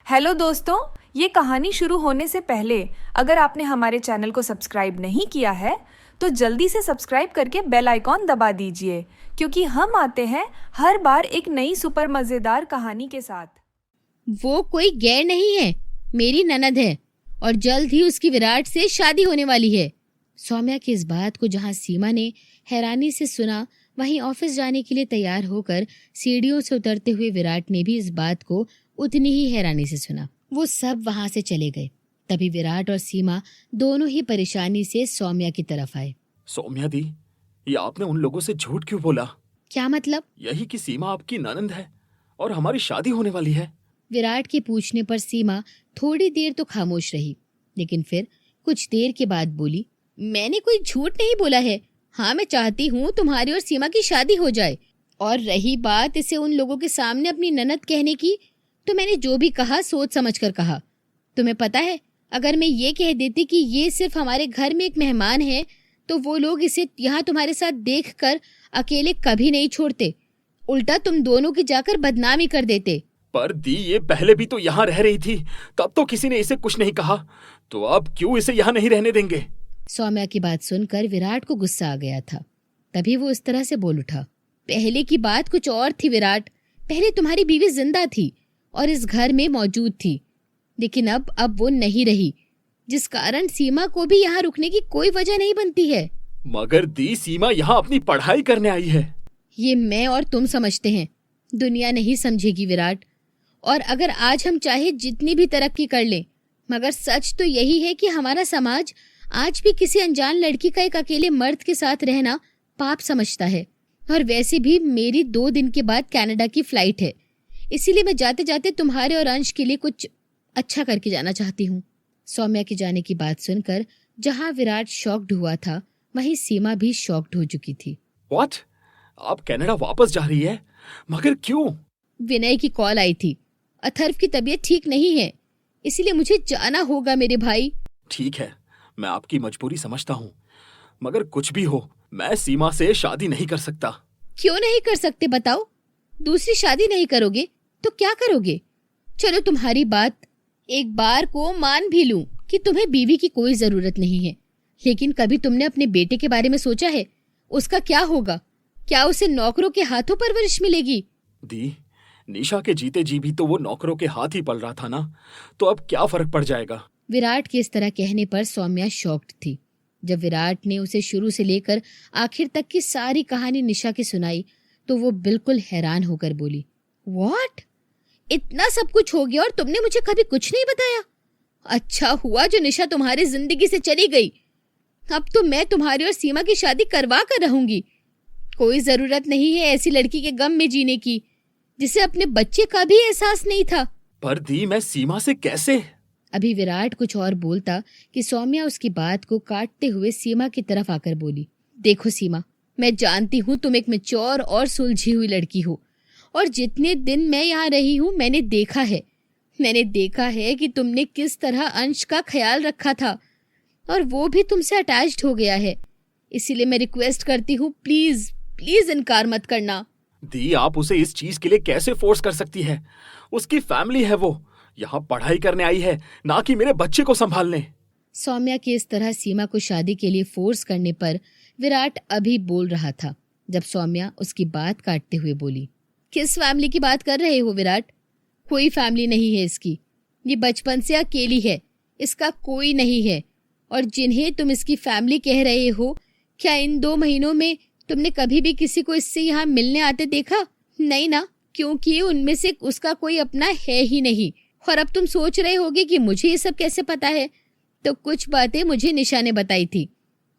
Hello दोस्तों, ये कहानी शुरू होने से पहले अगर आपने हमारे चैनल को सब्सक्राइब नहीं किया है तो जल्दी से सब्सक्राइब करके बेल आइकॉन दबा दीजिए, क्योंकि हम आते हैं हर बार एक नई सुपर मज़ेदार कहानी के साथ। वो कोई गैर नहीं है, मेरी ननद है और जल्द ही उसकी विराट से शादी होने वाली है। सौम्या की इस बात को जहां सीमा ने हैरानी से सुना, वहीं ऑफिस जाने के लिए तैयार होकर सीढ़ियों से उतरते हुए विराट ने भी इस बात को उतनी ही हैरानी से सुना। वो सब वहां से चले गए। तभी विराट और सीमा दोनों ही परेशानी से सौम्या की तरफ आए। सौम्या दी, ये आपने उन लोगों से झूठ क्यों बोला? क्या मतलब? यही कि सीमा आपकी ननंद है और हमारी शादी होने वाली है। विराट के पूछने पर सीमा थोड़ी देर तो खामोश रही, लेकिन फिर कुछ देर के बाद बोली, मैंने कोई झूठ नहीं बोला है। हाँ, मैं चाहती हूँ तुम्हारी और सीमा की शादी हो जाए। और रही बात इसे उन लोगों के सामने अपनी ननद कहने की, तो मैंने जो भी कहा सोच समझ कर कहा। तुम्हें पता है, अगर मैं ये कह देती कि ये सिर्फ हमारे घर में एक मेहमान है, तो वो लोग इसे यहाँ तुम्हारे साथ देखकर अकेले कभी नहीं छोड़ते। उल्टा तुम दोनों की जाकर बदनामी कर देते। पर दी, ये पहले भी तो यहाँ रह रही थी, तब तो किसी ने इसे कुछ नहीं कहा, तो अब क्यों इसे यहाँ नहीं रहने देंगे? सौम्या की बात सुनकर विराट को गुस्सा आ गया था। तभी वो इस तरह से बोल उठा, पहले की बात कुछ और थी विराट। पहले तुम्हारी बीवी जिंदा थी और इस घर में मौजूद थी, लेकिन अब वो नहीं रही, जिस कारण सीमा को भी यहाँ रुकने की कोई वजह नहीं बनती है। मगर दी, सीमा यहाँ अपनी पढ़ाई करने आई है। ये मैं और तुम समझते हैं, दुनिया नहीं समझेगी विराट। और अगर आज हम चाहे जितनी भी तरक्की कर लें, मगर सच तो यही है कि हमारा समाज आज भी किसी अनजान लड़की का एक अकेले मर्द के साथ रहना पाप समझता है। और वैसे भी मेरी 2 दिन के बाद कनाडा की फ्लाइट है, इसीलिए मैं जाते जाते तुम्हारे और अंश के लिए कुछ अच्छा करके जाना चाहती हूँ। सौम्या के जाने की बात सुनकर जहाँ विराट शॉक्ड हुआ था, वहीं सीमा भी शॉक्ड हो चुकी थी। व्हाट? आप कनाडा वापस जा रही है? मगर क्यों? विनय की कॉल आई थी। अथर्व की तबीयत ठीक नहीं है, इसीलिए मुझे जाना होगा मेरे भाई। ठीक है, मैं आपकी मजबूरी समझता हूँ, मगर कुछ भी हो, मैं सीमा से शादी नहीं कर सकता। क्यों नहीं कर सकते बताओ? दूसरी शादी नहीं करोगे तो क्या करोगे? चलो तुम्हारी बात एक बार को मान भी लूं कि तुम्हें बीवी की कोई जरूरत नहीं है, लेकिन कभी तुमने अपने बेटे के बारे में सोचा है? उसका क्या होगा? क्या उसे नौकरों के हाथों परवरिश मिलेगी? दी, निशा के जीते जी भी तो वो नौकरों के हाथ ही पल रहा था ना, तो अब क्या फर्क पड़ जाएगा? विराट के इस तरह कहने पर सौम्या शॉक्ड थी। जब विराट ने उसे शुरू से लेकर आखिर तक की सारी कहानी निशा की सुनाई, तो वो बिल्कुल हैरान होकर बोली, व्हाट? इतना सब कुछ हो गया और तुमने मुझे कभी कुछ नहीं बताया? अच्छा हुआ जो निशा तुम्हारी जिंदगी से चली गई। अब तो मैं तुम्हारी और सीमा की शादी करवा कर रहूंगी। कोई जरूरत नहीं है ऐसी लड़की के गम में जीने की, जिसे अपने बच्चे का भी एहसास नहीं था। पर दी, मैं सीमा से कैसे? अभी विराट कुछ और बोलता कि सौम्या उसकी बात को काटते हुए सीमा की तरफ आकर बोली, देखो सीमा, मैं जानती हूँ तुम एक मैच्योर और सुलझी हुई लड़की हो, और जितने दिन मैं यहाँ रही हूँ मैंने देखा है कि तुमने किस तरह अंश का ख्याल रखा था, और वो भी तुमसे अटैच्ड हो गया है। इसीलिए मैं रिक्वेस्ट करती हूँ, प्लीज प्लीज इनकार मत करना। दी, आप उसे इस चीज के लिए कैसे फोर्स कर सकती है? उसकी फैमिली है, वो यहाँ पढ़ाई करने आई है, ना कि मेरे बच्चे को संभालने। सौम्या की इस तरह सीमा को शादी के लिए फोर्स करने पर विराट अभी बोल रहा था, जब सौम्या उसकी बात काटते हुए बोली, किस फैमिली की बात कर रहे हो विराट? कोई फैमिली नहीं है इसकी, ये बचपन से अकेली है, इसका कोई नहीं है। और जिन्हें तुम इसकी फैमिली कह रहे हो, क्या इन 2 महीनों में तुमने कभी भी किसी को इससे यहाँ मिलने आते देखा? नहीं ना, क्योंकि उनमें से उसका कोई अपना है ही नहीं। और अब तुम सोच रहे होगे कि मुझे ये सब कैसे पता है, तो कुछ बातें मुझे निशा ने बताई थी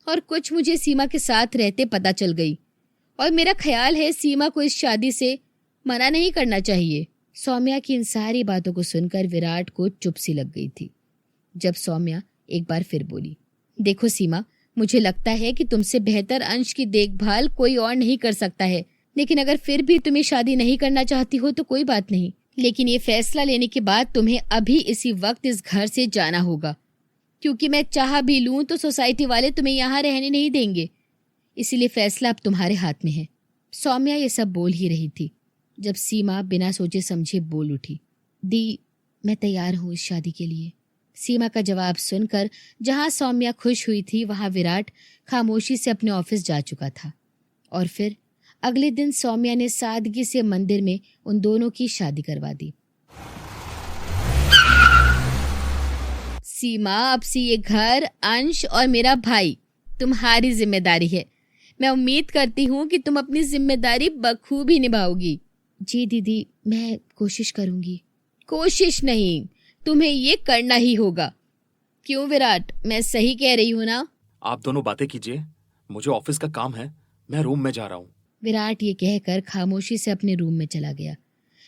और कुछ मुझे सीमा के साथ रहते पता चल गई, और मेरा ख्याल है सीमा को इस शादी से मना नहीं करना चाहिए। सौम्या की इन सारी बातों को सुनकर विराट को चुप सी लग गई थी। जब सौम्या एक बार फिर बोली, देखो सीमा, मुझे लगता है कि तुमसे बेहतर अंश की देखभाल कोई और नहीं कर सकता है, लेकिन अगर फिर भी तुम्हें शादी नहीं करना चाहती हो तो कोई बात नहीं, लेकिन ये फैसला लेने के बाद तुम्हें अभी इसी वक्त इस घर से जाना होगा, क्योंकि मैं चाह भी लूं तो सोसाइटी वाले तुम्हें यहाँ रहने नहीं देंगे। इसीलिए फैसला अब तुम्हारे हाथ में है। सौम्या ये सब बोल ही रही थी जब सीमा बिना सोचे समझे बोल उठी, दी, मैं तैयार हूँ इस शादी के लिए। सीमा का जवाब सुनकर जहां सौम्या खुश हुई थी वहां विराट खामोशी से अपने ऑफिस जा चुका था। और फिर अगले दिन सौम्या ने सादगी से मंदिर में उन दोनों की शादी करवा दी। सीमा, अब से ये घर, अंश और मेरा भाई तुम्हारी जिम्मेदारी है। मैं उम्मीद करती हूँ कि तुम अपनी जिम्मेदारी बखूबी निभाओगी। जी दीदी, मैं कोशिश करूंगी। कोशिश नहीं, तुम्हें ये करना ही होगा। क्यों विराट, मैं सही कह रही हूँ ना? आप दोनों बातें कीजिए, मुझे ऑफिस का काम है, मैं रूम में जा रहा हूँ। विराट ये कहकर खामोशी से अपने रूम में चला गया।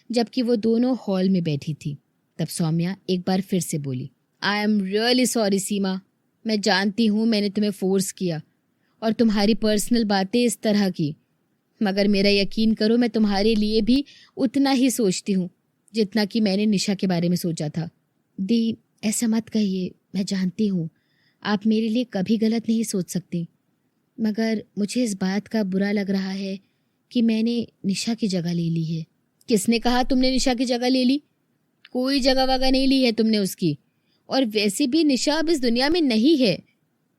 जबकि वो दोनों हॉल में बैठी थी, तब सौम्या एक बार फिर से बोली, आई एम रियली सॉरी सीमा। मैं जानती हूँ मैंने तुम्हें फोर्स किया और तुम्हारी पर्सनल बातें इस तरह की, मगर मेरा यकीन करो, मैं तुम्हारे लिए भी उतना ही सोचती हूँ जितना कि मैंने निशा के बारे में सोचा था। दी, ऐसा मत कहिए, मैं जानती हूँ आप मेरे लिए कभी गलत नहीं सोच सकती, मगर मुझे इस बात का बुरा लग रहा है कि मैंने निशा की जगह ले ली है। किसने कहा तुमने निशा की जगह ले ली? कोई जगह वगह नहीं ली है तुमने उसकी, और वैसे भी निशा अब इस दुनिया में नहीं है,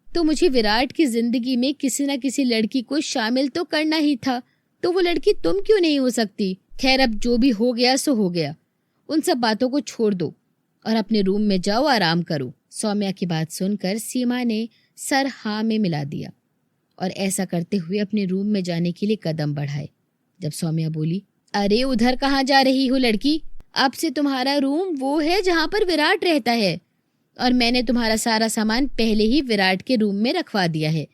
तो मुझे विराट की जिंदगी में किसी न किसी लड़की को शामिल तो करना ही था। तो वो लड़की तुम क्यों नहीं हो सकती? खैर, अब जो भी हो गया सो हो गया, उन सब बातों को छोड़ दो और अपने रूम में जाओ, आराम करो। सौम्या की बात सुनकर सीमा ने सर हाँ में मिला दिया और ऐसा करते हुए अपने रूम में जाने के लिए कदम बढ़ाए। जब सौम्या बोली, अरे उधर कहाँ जा रही हो लड़की? अब से तुम्हारा रूम वो है जहाँ पर विराट रहता है, और मैंने तुम्हारा सारा सामान पहले ही विराट के रूम में रखवा दिया है।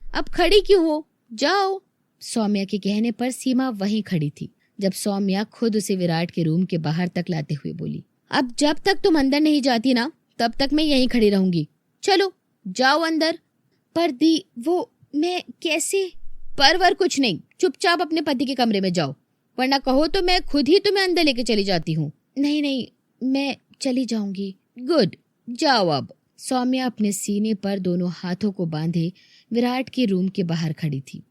अब खड़ी क्यों हो? जाओ। सौम्या के कहने पर सीमा वहीं खड़ी थी जब सौम्या खुद उसे विराट के रूम के बाहर तक लाते हुए बोली, अब जब तक तुम अंदर नहीं जाती ना, तब तक मैं यहीं खड़ी रहूंगी। चलो जाओ अंदर। पर दी, वो मैं कैसे? परवर कुछ नहीं, चुपचाप अपने पति के कमरे में जाओ, वरना कहो तो मैं खुद ही तुम्हें अंदर लेके चली जाती हूँ। नहीं नहीं, मैं चली जाऊंगी। गुड, जाओ अब। सौम्या अपने सीने पर दोनों हाथों को बांधे विराट के रूम के बाहर खड़ी थी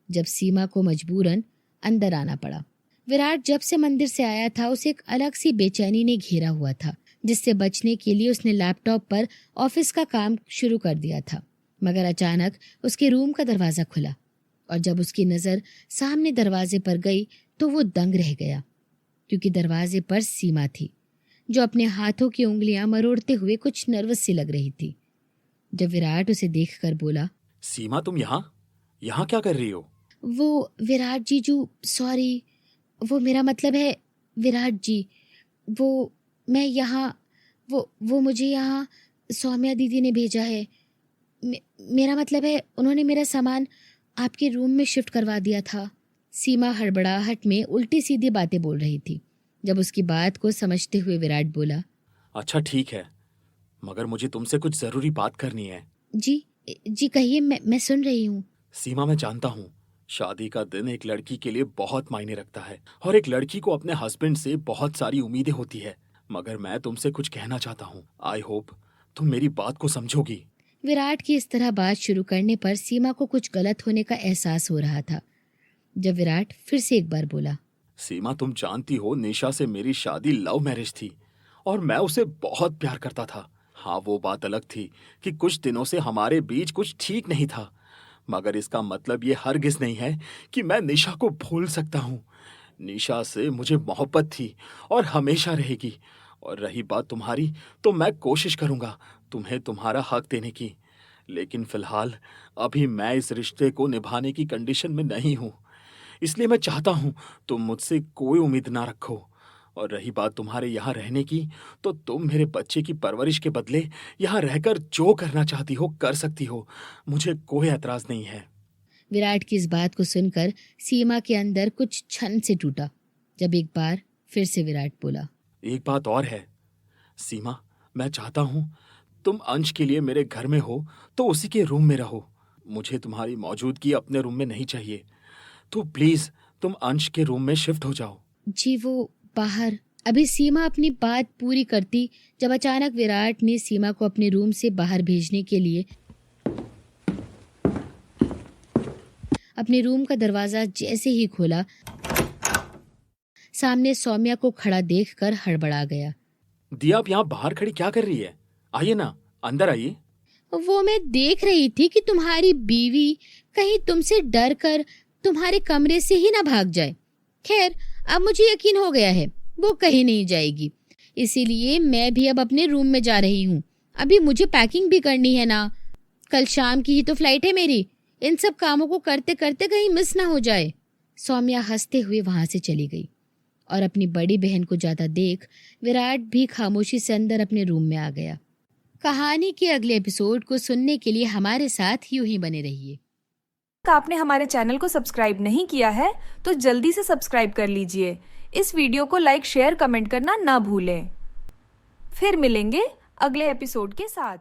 जब सीमा को मजबूरन अंदर आना पड़ा। विराट जब से मंदिर से आया था उसे एक अलग सी बेचैनी ने घेरा हुआ था, जिससे बचने के लिए उसने लैपटॉप पर ऑफिस का काम शुरू कर दिया था। मगर अचानक उसके रूम का दरवाजा खुला और जब उसकी नजर सामने दरवाजे पर गई तो वो दंग रह गया, क्योंकि दरवाजे पर सीमा थी जो अपने हाथों की उंगलियां मरोड़ते हुए कुछ नर्वस सी लग रही थी। जब विराट उसे देखकर बोला, सीमा, तुम यहाँ क्या कर रही हो? वो विराट जीजू, सॉरी, वो मेरा मतलब है विराट जी, वो मैं यहाँ, वो मुझे यहाँ सौम्या दीदी ने भेजा है। मेरा मतलब है उन्होंने मेरा सामान आपके रूम में शिफ्ट करवा दिया था। सीमा हड़बड़ाहट में उल्टी सीधी बातें बोल रही थी। जब उसकी बात को समझते हुए विराट बोला, अच्छा ठीक है, मगर मुझे तुमसे कुछ जरूरी बात करनी है। जी कहिए, मैं सुन रही हूँ। सीमा, मैं जानता हूँ शादी का दिन एक लड़की के लिए बहुत मायने रखता है और एक लड़की को अपने हस्बैंड से बहुत सारी उम्मीदें होती है, मगर मैं तुमसे कुछ कहना चाहता हूँ। आई होप तुम मेरी बात को समझोगी। विराट की इस तरह बात शुरू करने पर सीमा को कुछ गलत होने का एहसास हो रहा था। जब विराट फिर से एक बार बोला, सीमा, तुम जानती हो निशा से मेरी शादी लव मैरिज थी और मैं उसे बहुत प्यार करता था। हाँ, वो बात अलग थी कि कुछ दिनों से हमारे बीच कुछ ठीक नहीं था, मगर इसका मतलब ये हरगिज नहीं है कि मैं निशा को भूल सकता हूँ। निशा से मुझे मोहब्बत थी और हमेशा रहेगी। और रही बात तुम्हारी, तो मैं कोशिश करूंगा तुम्हें तुम्हारा हक देने की, लेकिन फिलहाल अभी मैं इस रिश्ते को निभाने की कंडीशन में नहीं हूँ। इसलिए मैं चाहता हूँ तुम मुझसे कोई उम्मीद ना रखो। और रही बात तुम्हारे यहाँ रहने की, तो तुम मेरे बच्चे की परवरिश के बदले यहाँ रहकर जो करना चाहती हो कर सकती हो, मुझे कोई एतराज नहीं है। विराट की इस बात को सुनकर सीमा के अंदर कुछ क्षण से टूटा। जब एक बार फिर से विराट बोला, एक बात और है सीमा, मैं चाहता हूँ तुम अंश के लिए मेरे घर में हो तो उसी के रूम में रहो। मुझे तुम्हारी मौजूदगी अपने रूम में नहीं चाहिए, तो प्लीज तुम अंश के रूम में शिफ्ट हो जाओ। जी वो बाहर। अभी सीमा अपनी बात पूरी करती जब अचानक विराट ने सीमा को अपने रूम से बाहर भेजने के लिए अपने रूम का दरवाजा जैसे ही खोला, सामने सौम्या को खड़ा देखकर हड़बड़ा गया। दिया आप यहाँ बाहर खड़ी क्या कर रही है? आइए ना, अंदर आइए। वो मैं देख रही थी कि तुम्हारी बीवी कहीं तुमसे डर कर तुम्हारे कमरे से ही ना भाग जाए। खैर, अब मुझे यकीन हो गया है वो कहीं नहीं जाएगी, इसीलिए मैं भी अब अपने रूम में जा रही हूँ। अभी मुझे पैकिंग भी करनी है ना, कल शाम की ही तो फ्लाइट है मेरी। इन सब कामों को करते करते कहीं मिस ना हो जाए। सौम्या हंसते हुए वहां से चली गई और अपनी बड़ी बहन को जाता देख विराट भी खामोशी से अंदर अपने रूम में आ गया। कहानी के अगले एपिसोड को सुनने के लिए हमारे साथ यूं ही बने रहिए। आपने हमारे चैनल को सब्सक्राइब नहीं किया है तो जल्दी से सब्सक्राइब कर लीजिए। इस वीडियो को लाइक, शेयर, कमेंट करना ना भूलें। फिर मिलेंगे अगले एपिसोड के साथ।